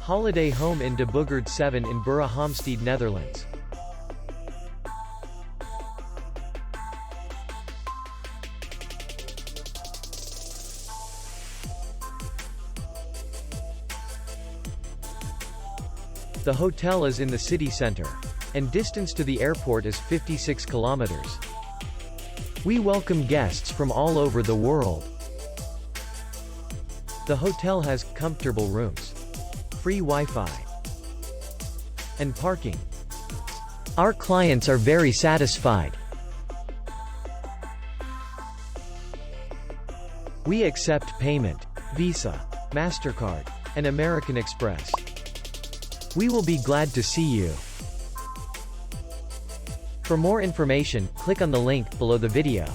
Holiday home in De Boogerd 7 in Burgh Haamstede, Netherlands. The hotel is in the city center, and distance to the airport is 56 kilometers. We welcome guests from all over the world. The hotel has comfortable rooms, free Wi-Fi, and parking. Our clients are very satisfied. We accept payment, Visa, MasterCard, and American Express. We will be glad to see you. For more information, click on the link below the video.